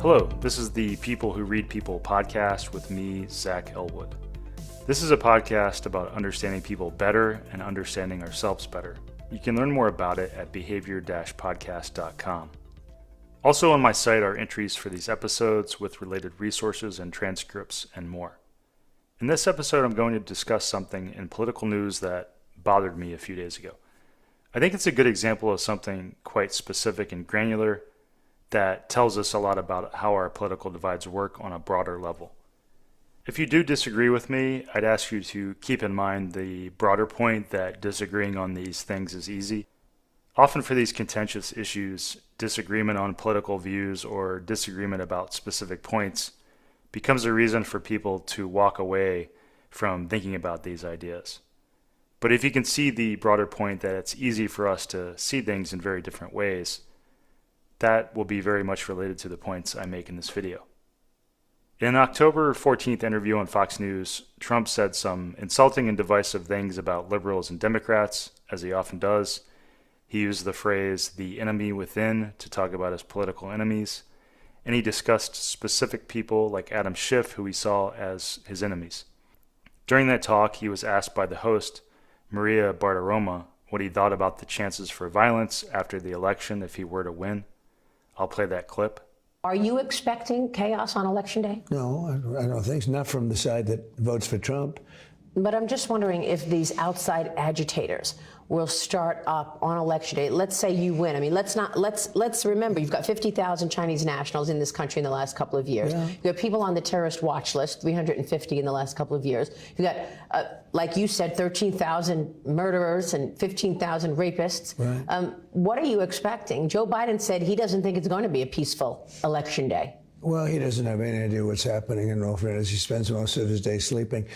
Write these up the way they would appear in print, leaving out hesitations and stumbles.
Hello, this is the People Who Read People podcast with me, Zach Elwood. This is a podcast about understanding people better and understanding ourselves better. You can learn more about it at behavior-podcast.com. Also on my site are entries for these episodes with related resources and transcripts and more. In this episode, I'm going to discuss something in political news that bothered me a few days ago. I think it's a good example of something quite specific and granular that tells us a lot about how our political divides work on a broader level. If you do disagree with me, I'd ask you to keep in mind the broader point that disagreeing on these things is easy. Often for these contentious issues, disagreement on political views or disagreement about specific points becomes a reason for people to walk away from thinking about these ideas. But if you can see the broader point that it's easy for us to see things in very different ways, that will be very much related to the points I make in this video. In an October 14th interview on Fox News, Trump said some insulting and divisive things about liberals and Democrats, as he often does. He used the phrase, the enemy within, to talk about his political enemies, and he discussed specific people like Adam Schiff, who he saw as his enemies. During that talk, he was asked by the host, Maria Bartiroma, what he thought about the chances for violence after the election if he were to win. I'll play that clip. Are you expecting chaos on Election Day? No, I don't think so. Not from the side that votes for Trump. But I'm just wondering if these outside agitators will start up on Election Day. Let's say you win. I mean, let's remember, you've got 50,000 Chinese nationals in this country in the last couple of years. Yeah. You've got people on the terrorist watch list, 350 in the last couple of years. You've got, like you said, 13,000 murderers and 15,000 rapists. Right. What are you expecting? Joe Biden said he doesn't think it's going to be a peaceful Election Day. Well, he doesn't have any idea what's happening in all fairness. He spends most of his day sleeping.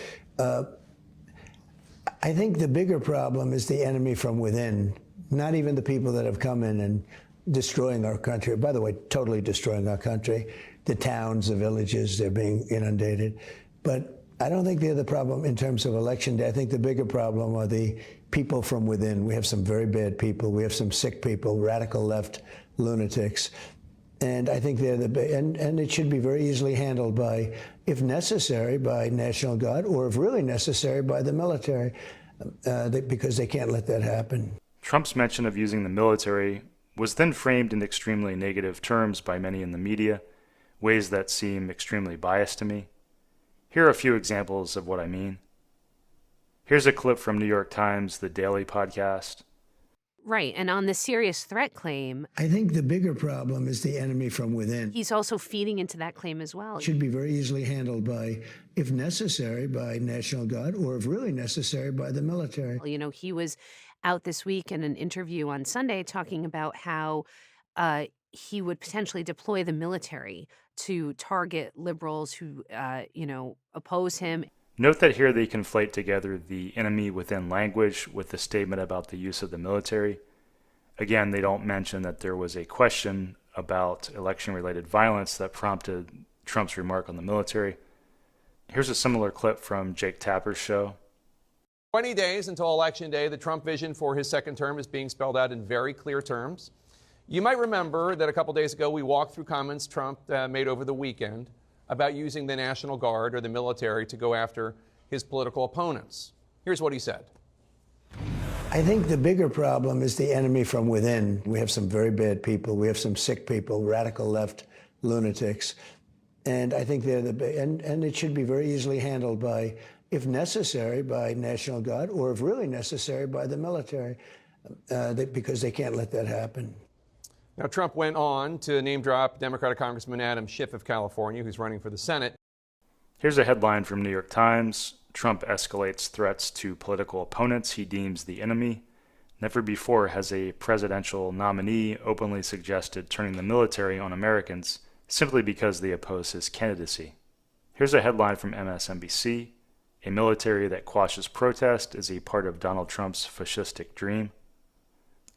I think the bigger problem is the enemy from within, not even the people that have come in and destroying our country. By the way, totally destroying our country. The towns, the villages, they're being inundated. But I don't think they're the problem in terms of Election Day. I think the bigger problem are the people from within. We have some very bad people. We have some sick people, radical left lunatics. And I think they're and it should be very easily handled by, if necessary, by National Guard, or if really necessary, by the military, because they can't let that happen. Trump's mention of using the military was then framed in extremely negative terms by many in the media, ways that seem extremely biased to me. Here are a few examples of what I mean. Here's a clip from New York Times, The Daily podcast. Right. And on the serious threat claim, I think the bigger problem is the enemy from within. he's also feeding into that claim as well. It should be very easily handled by, if necessary, by National Guard, or if really necessary, by the military. You know, he was out this week in an interview on Sunday talking about how he would potentially deploy the military to target liberals who, oppose him. Note that here they conflate together the enemy within language with the statement about the use of the military. Again, they don't mention that there was a question about election-related violence that prompted Trump's remark on the military. Here's a similar clip from Jake Tapper's show. 20 days until Election Day, the Trump vision for his second term is being spelled out in very clear terms. You might remember that a couple days ago we walked through comments Trump made over the weekend about using the National Guard or the military to go after his political opponents. Here's what he said. I think the bigger problem is the enemy from within. We have some very bad people. We have some sick people, radical left lunatics. And I think they're and it should be very easily handled by, if necessary, by National Guard, or if really necessary, by the military, because they can't let that happen. Now, Trump went on to name drop Democratic Congressman Adam Schiff of California, who's running for the Senate. Here's a headline from New York Times. Trump escalates threats to political opponents he deems the enemy. Never before has a presidential nominee openly suggested turning the military on Americans simply because they oppose his candidacy. Here's a headline from MSNBC. A military that quashes protest is a part of Donald Trump's fascistic dream.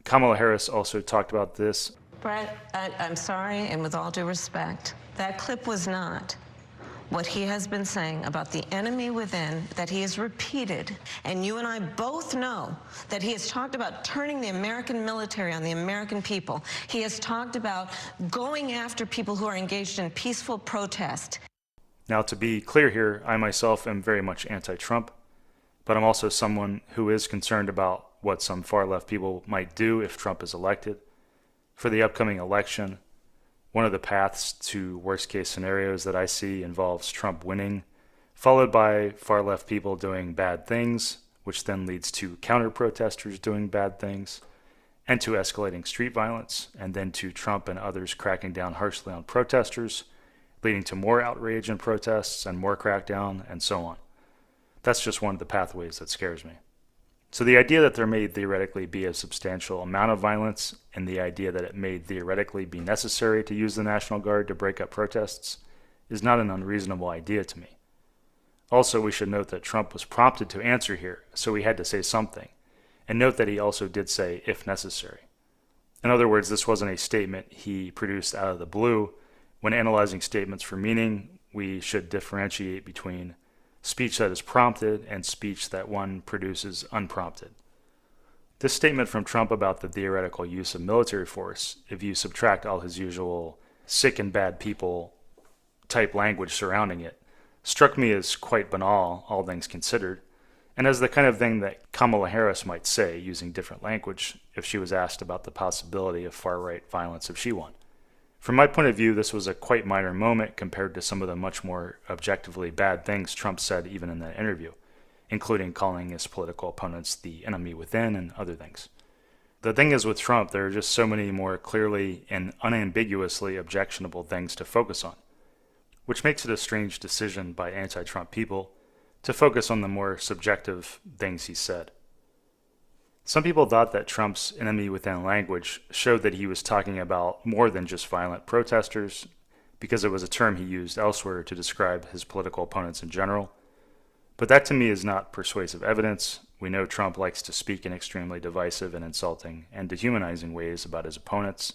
Kamala Harris also talked about this. Brett, I'm sorry, and with all due respect, that clip was not what he has been saying about the enemy within, that he has repeated, and you and I both know that he has talked about turning the American military on the American people. He has talked about going after people who are engaged in peaceful protest. Now, to be clear here, I myself am very much anti-Trump, but I'm also someone who is concerned about what some far-left people might do if Trump is elected. For the upcoming election, one of the paths to worst-case scenarios that I see involves Trump winning, followed by far-left people doing bad things, which then leads to counter-protesters doing bad things, and to escalating street violence, and then to Trump and others cracking down harshly on protesters, leading to more outrage and protests and more crackdown, and so on. That's just one of the pathways that scares me. So the idea that there may theoretically be a substantial amount of violence, and the idea that it may theoretically be necessary to use the National Guard to break up protests, is not an unreasonable idea to me. Also, we should note that Trump was prompted to answer here, so he had to say something, and note that he also did say, if necessary. In other words, this wasn't a statement he produced out of the blue. When analyzing statements for meaning, we should differentiate between speech that is prompted and speech that one produces unprompted. This statement from Trump about the theoretical use of military force, if you subtract all his usual sick and bad people type language surrounding it, struck me as quite banal, all things considered, and as the kind of thing that Kamala Harris might say using different language if she was asked about the possibility of far-right violence if she won. From my point of view, this was a quite minor moment compared to some of the much more objectively bad things Trump said even in that interview, including calling his political opponents the enemy within and other things. The thing is with Trump, there are just so many more clearly and unambiguously objectionable things to focus on, which makes it a strange decision by anti-Trump people to focus on the more subjective things he said. Some people thought that Trump's enemy within language showed that he was talking about more than just violent protesters, because it was a term he used elsewhere to describe his political opponents in general. But that to me is not persuasive evidence. We know Trump likes to speak in extremely divisive and insulting and dehumanizing ways about his opponents.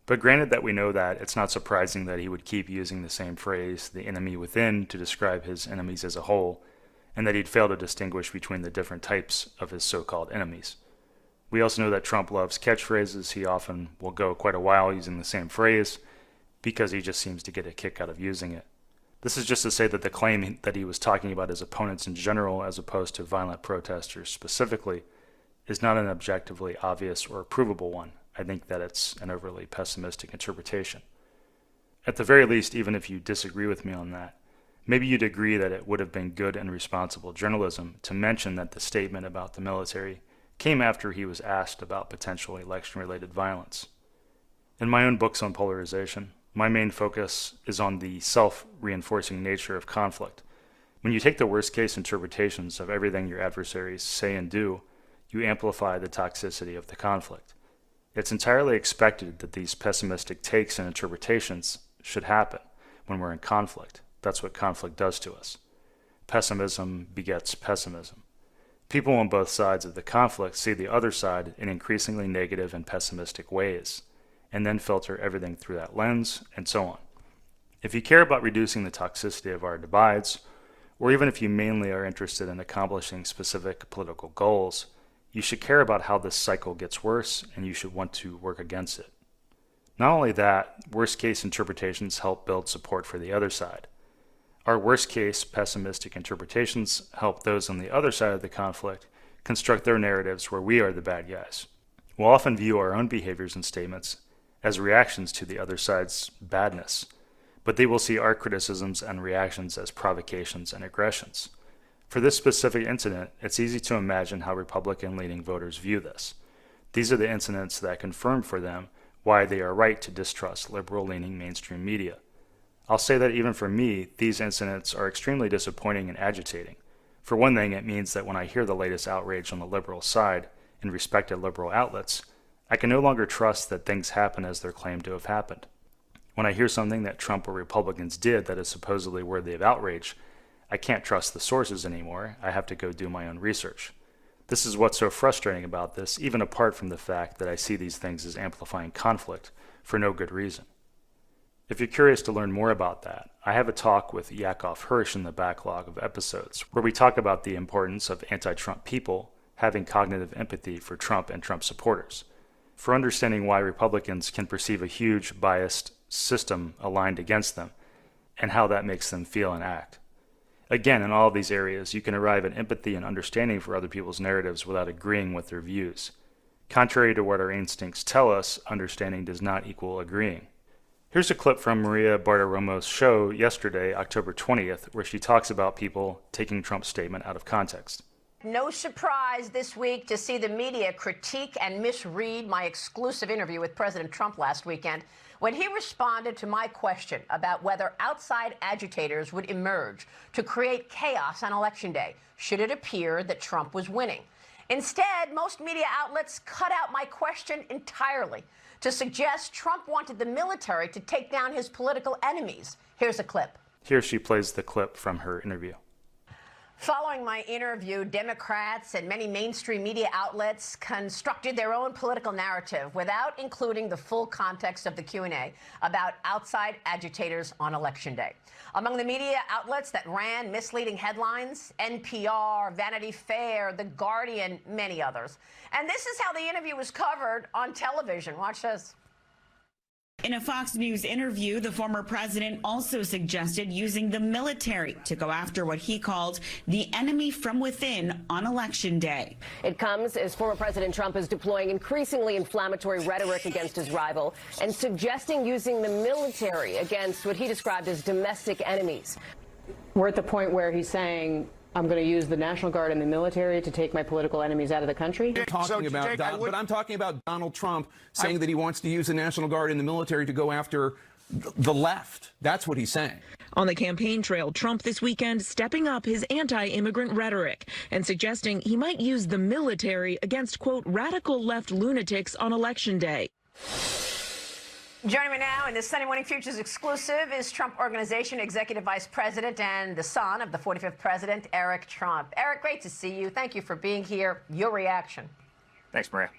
But granted that we know that, it's not surprising that he would keep using the same phrase, the enemy within, to describe his enemies as a whole, and that he'd fail to distinguish between the different types of his so-called enemies. We also know that Trump loves catchphrases. He often will go quite a while using the same phrase because he just seems to get a kick out of using it. This is just to say that the claim that he was talking about his opponents in general as opposed to violent protesters specifically is not an objectively obvious or provable one. I think that it's an overly pessimistic interpretation. At the very least, even if you disagree with me on that, maybe you'd agree that it would have been good and responsible journalism to mention that the statement about the military came after he was asked about potential election-related violence. In my own books on polarization, my main focus is on the self-reinforcing nature of conflict. When you take the worst-case interpretations of everything your adversaries say and do, you amplify the toxicity of the conflict. It's entirely expected that these pessimistic takes and interpretations should happen when we're in conflict. That's what conflict does to us. Pessimism begets pessimism. People on both sides of the conflict see the other side in increasingly negative and pessimistic ways, and then filter everything through that lens, and so on. If you care about reducing the toxicity of our divides, or even if you mainly are interested in accomplishing specific political goals, you should care about how this cycle gets worse, and you should want to work against it. Not only that, worst-case interpretations help build support for the other side. Our worst-case pessimistic interpretations help those on the other side of the conflict construct their narratives where we are the bad guys. We'll often view our own behaviors and statements as reactions to the other side's badness, but they will see our criticisms and reactions as provocations and aggressions. For this specific incident, it's easy to imagine how Republican-leaning voters view this. These are the incidents that confirm for them why they are right to distrust liberal-leaning mainstream media. I'll say that even for me, these incidents are extremely disappointing and agitating. For one thing, it means that when I hear the latest outrage on the liberal side in respected liberal outlets, I can no longer trust that things happen as they're claimed to have happened. When I hear something that Trump or Republicans did that is supposedly worthy of outrage, I can't trust the sources anymore. I have to go do my own research. This is what's so frustrating about this, even apart from the fact that I see these things as amplifying conflict for no good reason. If you're curious to learn more about that, I have a talk with Yakov Hirsch in the backlog of episodes where we talk about the importance of anti-Trump people having cognitive empathy for Trump and Trump supporters, for understanding why Republicans can perceive a huge biased system aligned against them, and how that makes them feel and act. Again, in all of these areas, you can arrive at empathy and understanding for other people's narratives without agreeing with their views. Contrary to what our instincts tell us, understanding does not equal agreeing. Here's a clip from Maria Bartiroma's show yesterday, October 20th, where she talks about people taking Trump's statement out of context. No surprise this week to see the media critique and misread my exclusive interview with President Trump last weekend when he responded to my question about whether outside agitators would emerge to create chaos on Election Day should it appear that Trump was winning. Instead, most media outlets cut out my question entirely to suggest Trump wanted the military to take down his political enemies. Here's a clip. Here she plays the clip from her interview. Following my interview, Democrats and many mainstream media outlets constructed their own political narrative without including the full context of the Q&A about outside agitators on Election Day. Among the media outlets that ran misleading headlines, NPR, Vanity Fair, The Guardian, many others. And this is how the interview was covered on television. Watch this. In a Fox News interview, the former president also suggested using the military to go after what he called the enemy from within on Election Day. It comes as former President Trump is deploying increasingly inflammatory rhetoric against his rival and suggesting using the military against what he described as domestic enemies. We're at the point where he's saying, I'm going to use the National Guard and the military to take my political enemies out of the country. I'm talking about Donald Trump saying that he wants to use the National Guard and the military to go after the left. That's what he's saying. On the campaign trail, Trump this weekend stepping up his anti-immigrant rhetoric and suggesting he might use the military against, quote, radical left lunatics on Election Day. Joining me now in this Sunday Morning Futures exclusive is Trump Organization Executive Vice President and the son of the 45th President, Eric Trump. Eric, great to see you. Thank you for being here. Your reaction. Thanks, Maria.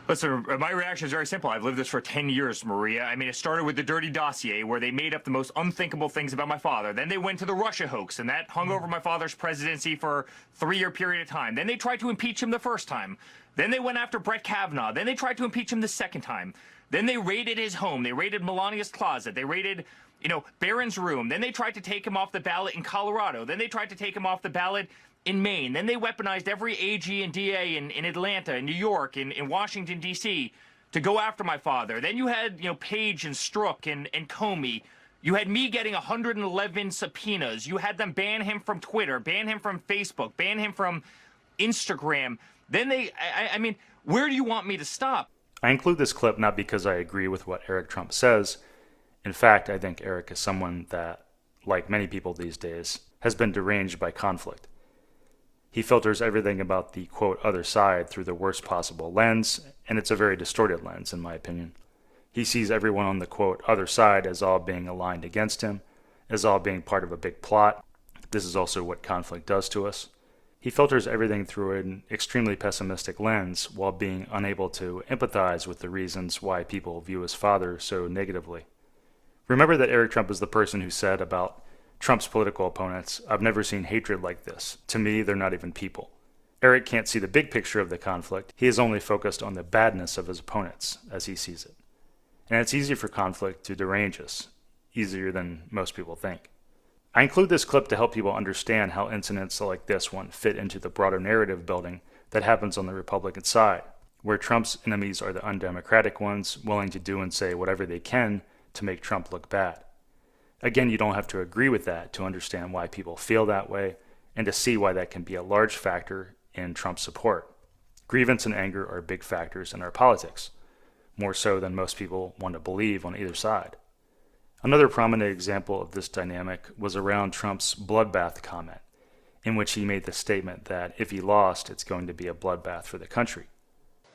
Listen, my reaction is very simple. I've lived this for 10 years, Maria. I mean, it started with the dirty dossier where they made up the most unthinkable things about my father. Then they went to the Russia hoax, and that hung over my father's presidency for a 3-year period of time. Then they tried to impeach him the first time. Then they went after Brett Kavanaugh. Then they tried to impeach him the second time. Then they raided his home. They raided Melania's closet. They raided, Barron's room. Then they tried to take him off the ballot in Colorado. Then they tried to take him off the ballot in Maine. Then they weaponized every AG and DA in Atlanta, in New York, in Washington, D.C. to go after my father. Then you had, Page and Strzok and Comey. You had me getting 111 subpoenas. You had them ban him from Twitter, ban him from Facebook, ban him from Instagram. Then I mean, where do you want me to stop? I include this clip not because I agree with what Eric Trump says. In fact, I think Eric is someone that, like many people these days, has been deranged by conflict. He filters everything about the, quote, other side through the worst possible lens, and it's a very distorted lens, in my opinion. He sees everyone on the, quote, other side as all being aligned against him, as all being part of a big plot. This is also what conflict does to us. He filters everything through an extremely pessimistic lens while being unable to empathize with the reasons why people view his father so negatively. Remember that Eric Trump is the person who said about Trump's political opponents, "I've never seen hatred like this. To me, they're not even people." Eric can't see the big picture of the conflict. He is only focused on the badness of his opponents as he sees it. And it's easy for conflict to derange us, easier than most people think. I include this clip to help people understand how incidents like this one fit into the broader narrative building that happens on the Republican side, where Trump's enemies are the undemocratic ones, willing to do and say whatever they can to make Trump look bad. Again, you don't have to agree with that to understand why people feel that way and to see why that can be a large factor in Trump's support. Grievance and anger are big factors in our politics, more so than most people want to believe on either side. Another prominent example of this dynamic was around Trump's bloodbath comment, in which he made the statement that if he lost, it's going to be a bloodbath for the country.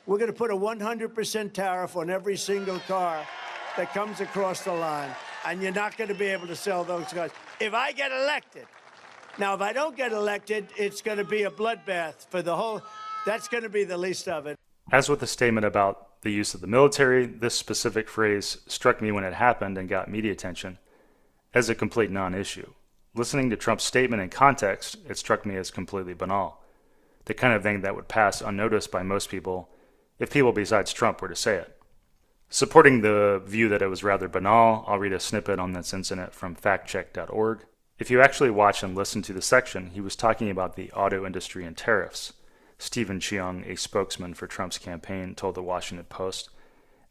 We're going to put a 100% tariff on every single car that comes across the line, and you're not going to be able to sell those cars if I get elected. Now, if I don't get elected, it's going to be a bloodbath for the whole. That's going to be the least of it. As with the statement about the use of the military, this specific phrase struck me when it happened and got media attention as a complete non-issue. Listening to Trump's statement in context, it struck me as completely banal. The kind of thing that would pass unnoticed by most people if people besides Trump were to say it. Supporting the view that it was rather banal, I'll read a snippet on this incident from factcheck.org. If you actually watch and listen to the section, he was talking about the auto industry and tariffs. Stephen Cheung, a spokesman for Trump's campaign, told the Washington Post,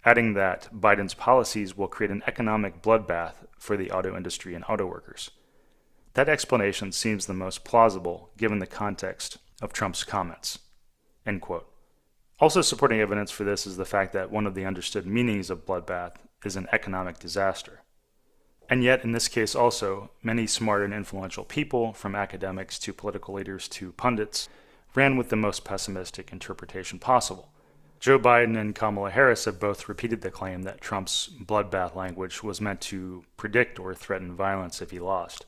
adding that Biden's policies will create an economic bloodbath for the auto industry and auto workers. That explanation seems the most plausible given the context of Trump's comments. End quote. Also supporting evidence for this is the fact that one of the understood meanings of bloodbath is an economic disaster. And yet, in this case also, many smart and influential people, from academics to political leaders to pundits, ran with the most pessimistic interpretation possible. Joe Biden and Kamala Harris have both repeated the claim that Trump's bloodbath language was meant to predict or threaten violence if he lost.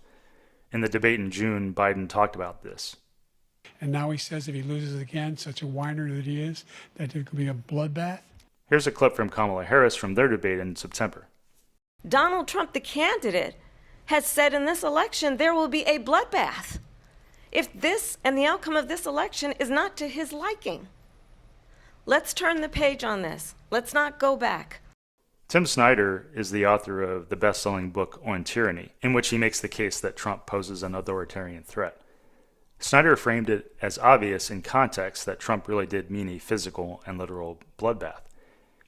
In the debate in June, Biden talked about this. And now he says if he loses again, such a whiner that he is, that there could be a bloodbath. Here's a clip from Kamala Harris from their debate in September. Donald Trump, the candidate, has said in this election there will be a bloodbath if this and the outcome of this election is not to his liking. Let's turn the page on this. Let's not go back. Tim Snyder is the author of the best-selling book On Tyranny, in which he makes the case that Trump poses an authoritarian threat. Snyder framed it as obvious in context that Trump really did mean a physical and literal bloodbath.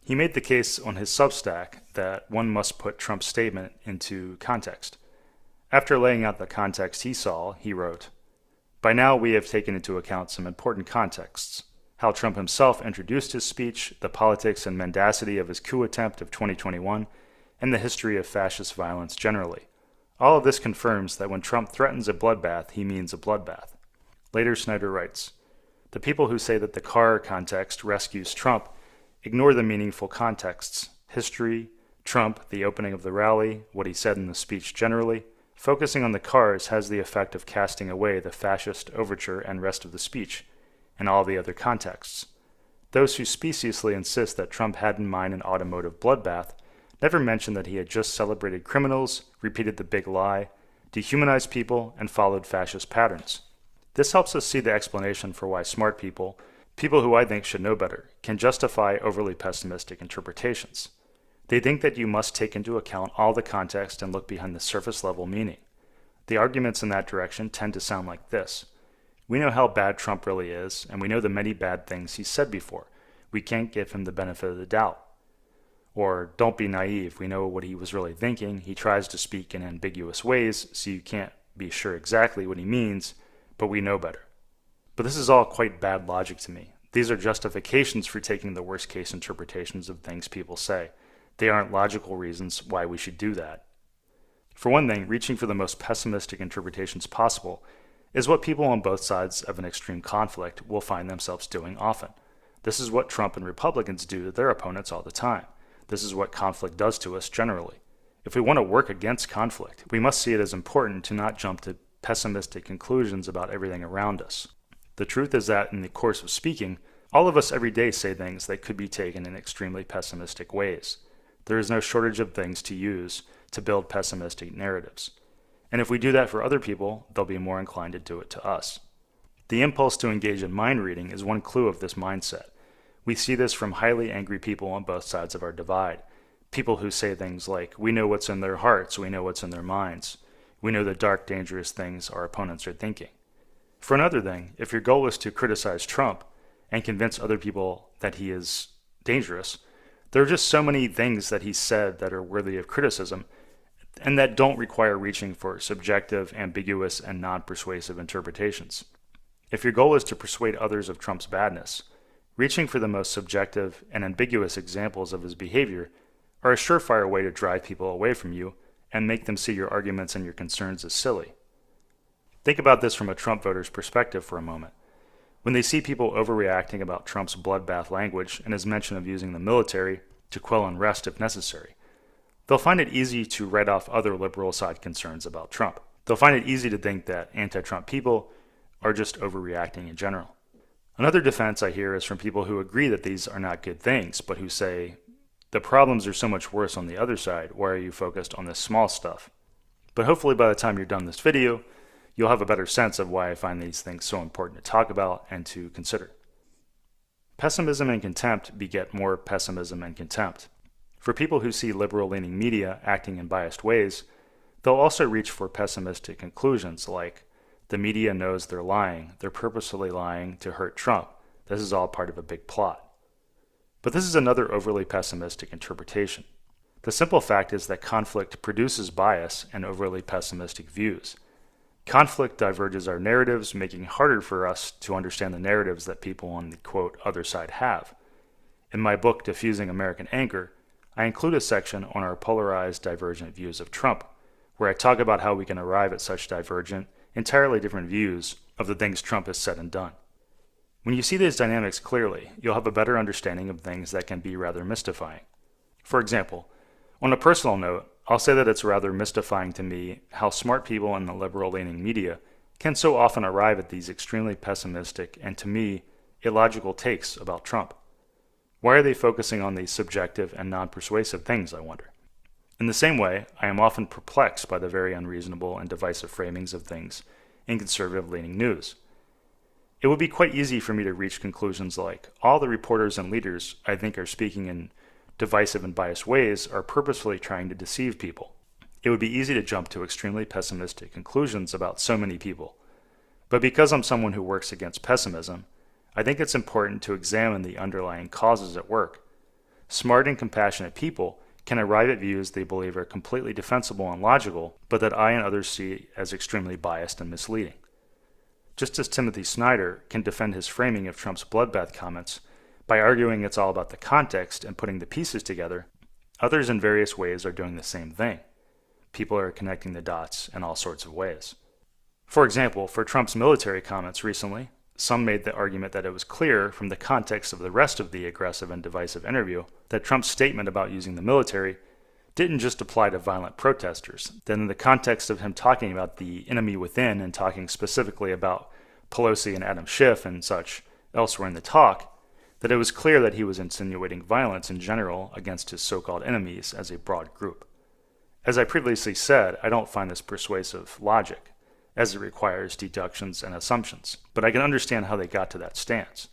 He made the case on his Substack that one must put Trump's statement into context. After laying out the context he saw, he wrote, "By now we have taken into account some important contexts. How Trump himself introduced his speech, the politics and mendacity of his coup attempt of 2021, and the history of fascist violence generally. All of this confirms that when Trump threatens a bloodbath, he means a bloodbath." Later, Snyder writes, "The people who say that the car context rescues Trump ignore the meaningful contexts, history, Trump, the opening of the rally, what he said in the speech generally. Focusing on the cars has the effect of casting away the fascist overture and rest of the speech, and all the other contexts. Those who speciously insist that Trump had in mind an automotive bloodbath never mention that he had just celebrated criminals, repeated the big lie, dehumanized people, and followed fascist patterns. This helps us see the explanation for why smart people, people who I think should know better, can justify overly pessimistic interpretations. They think that you must take into account all the context and look behind the surface level meaning. The arguments in that direction tend to sound like this. We know how bad Trump really is, and we know the many bad things he's said before. We can't give him the benefit of the doubt. Or, don't be naive, we know what he was really thinking. He tries to speak in ambiguous ways, so you can't be sure exactly what he means, but we know better. But this is all quite bad logic to me. These are justifications for taking the worst case interpretations of things people say. They aren't logical reasons why we should do that. For one thing, reaching for the most pessimistic interpretations possible is what people on both sides of an extreme conflict will find themselves doing often. This is what Trump and Republicans do to their opponents all the time. This is what conflict does to us generally. If we want to work against conflict, we must see it as important to not jump to pessimistic conclusions about everything around us. The truth is that in the course of speaking, all of us every day say things that could be taken in extremely pessimistic ways. There is no shortage of things to use to build pessimistic narratives. And if we do that for other people, they'll be more inclined to do it to us. The impulse to engage in mind reading is one clue of this mindset. We see this from highly angry people on both sides of our divide. People who say things like, we know what's in their hearts, we know what's in their minds. We know the dark, dangerous things our opponents are thinking. For another thing, if your goal is to criticize Trump and convince other people that he is dangerous, there are just so many things that he said that are worthy of criticism and that don't require reaching for subjective, ambiguous, and non-persuasive interpretations. If your goal is to persuade others of Trump's badness, reaching for the most subjective and ambiguous examples of his behavior are a surefire way to drive people away from you and make them see your arguments and your concerns as silly. Think about this from a Trump voter's perspective for a moment. When they see people overreacting about Trump's bloodbath language and his mention of using the military to quell unrest if necessary, they'll find it easy to write off other liberal side concerns about Trump. They'll find it easy to think that anti-Trump people are just overreacting in general. Another defense I hear is from people who agree that these are not good things, but who say, the problems are so much worse on the other side, why are you focused on this small stuff? But hopefully by the time you're done this video, you'll have a better sense of why I find these things so important to talk about and to consider. Pessimism and contempt beget more pessimism and contempt. For people who see liberal-leaning media acting in biased ways, they'll also reach for pessimistic conclusions like, the media knows they're lying, they're purposefully lying to hurt Trump, this is all part of a big plot. But this is another overly pessimistic interpretation. The simple fact is that conflict produces bias and overly pessimistic views. Conflict diverges our narratives, making it harder for us to understand the narratives that people on the, quote, other side have. In my book, Diffusing American Anger, I include a section on our polarized, divergent views of Trump, where I talk about how we can arrive at such divergent, entirely different views of the things Trump has said and done. When you see these dynamics clearly, you'll have a better understanding of things that can be rather mystifying. For example, on a personal note, I'll say that it's rather mystifying to me how smart people in the liberal-leaning media can so often arrive at these extremely pessimistic and, to me, illogical takes about Trump. Why are they focusing on these subjective and non-persuasive things, I wonder? In the same way, I am often perplexed by the very unreasonable and divisive framings of things in conservative-leaning news. It would be quite easy for me to reach conclusions like, all the reporters and leaders I think are speaking in divisive and biased ways are purposefully trying to deceive people. It would be easy to jump to extremely pessimistic conclusions about so many people. But because I'm someone who works against pessimism, I think it's important to examine the underlying causes at work. Smart and compassionate people can arrive at views they believe are completely defensible and logical, but that I and others see as extremely biased and misleading. Just as Timothy Snyder can defend his framing of Trump's bloodbath comments by arguing it's all about the context and putting the pieces together, others in various ways are doing the same thing. People are connecting the dots in all sorts of ways. For example, for Trump's military comments recently, some made the argument that it was clear from the context of the rest of the aggressive and divisive interview that Trump's statement about using the military didn't just apply to violent protesters, that in the context of him talking about the enemy within and talking specifically about Pelosi and Adam Schiff and such elsewhere in the talk, that it was clear that he was insinuating violence in general against his so-called enemies as a broad group. As I previously said, I don't find this persuasive logic, as it requires deductions and assumptions, but I can understand how they got to that stance.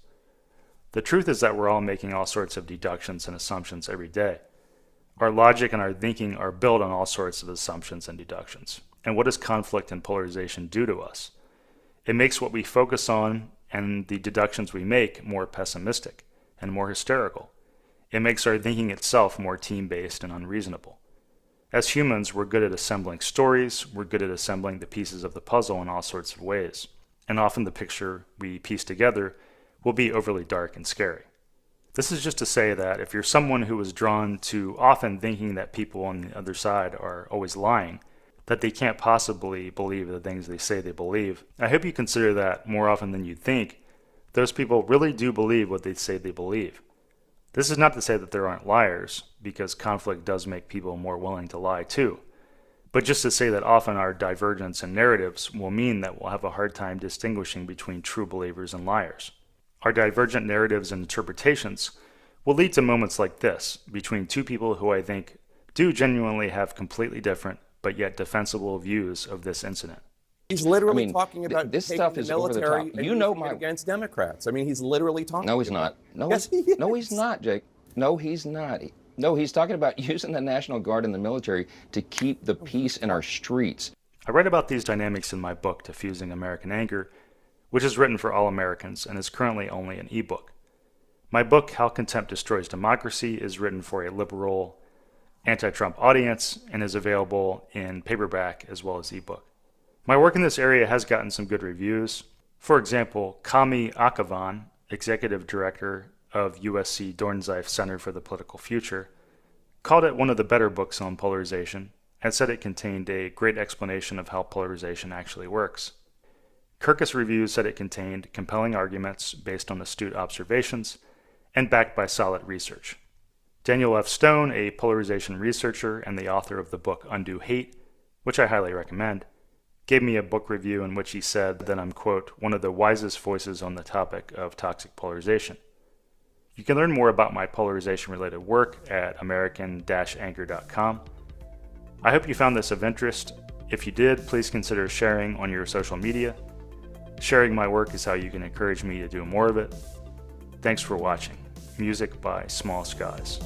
The truth is that we're all making all sorts of deductions and assumptions every day. Our logic and our thinking are built on all sorts of assumptions and deductions. And what does conflict and polarization do to us? It makes what we focus on and the deductions we make more pessimistic and more hysterical. It makes our thinking itself more team-based and unreasonable. As humans, we're good at assembling stories, we're good at assembling the pieces of the puzzle in all sorts of ways, and often the picture we piece together will be overly dark and scary. This is just to say that if you're someone who is drawn to often thinking that people on the other side are always lying, that they can't possibly believe the things they say they believe, I hope you consider that more often than you think, those people really do believe what they say they believe. This is not to say that there aren't liars, because conflict does make people more willing to lie too, but just to say that often our divergence in narratives will mean that we'll have a hard time distinguishing between true believers and liars. Our divergent narratives and interpretations will lead to moments like this between two people who I think do genuinely have completely different but yet defensible views of this incident. He's literally talking about this taking stuff the is over the military top. and You know using it against Democrats. I mean, he's literally talking. No, he's not. No, yes, he is. No, he's not, Jake. No, he's not. No, he's talking about using the National Guard and the military to keep the peace in our streets. I write about these dynamics in my book, Diffusing American Anger, which is written for all Americans and is currently only an ebook. My book, How Contempt Destroys Democracy, is written for a liberal, anti-Trump audience and is available in paperback as well as ebook. My work in this area has gotten some good reviews. For example, Kami Akavan, executive director of USC Dornzeif Center for the Political Future, called it one of the better books on polarization and said it contained a great explanation of how polarization actually works. Kirkus Reviews said it contained compelling arguments based on astute observations and backed by solid research. Daniel F. Stone, a polarization researcher and the author of the book Undo Hate, which I highly recommend, gave me a book review in which he said that I'm, quote, one of the wisest voices on the topic of toxic polarization. You can learn more about my polarization-related work at american-anchor.com. I hope you found this of interest. If you did, please consider sharing on your social media. Sharing my work is how you can encourage me to do more of it. Thanks for watching. Music by Small Skies.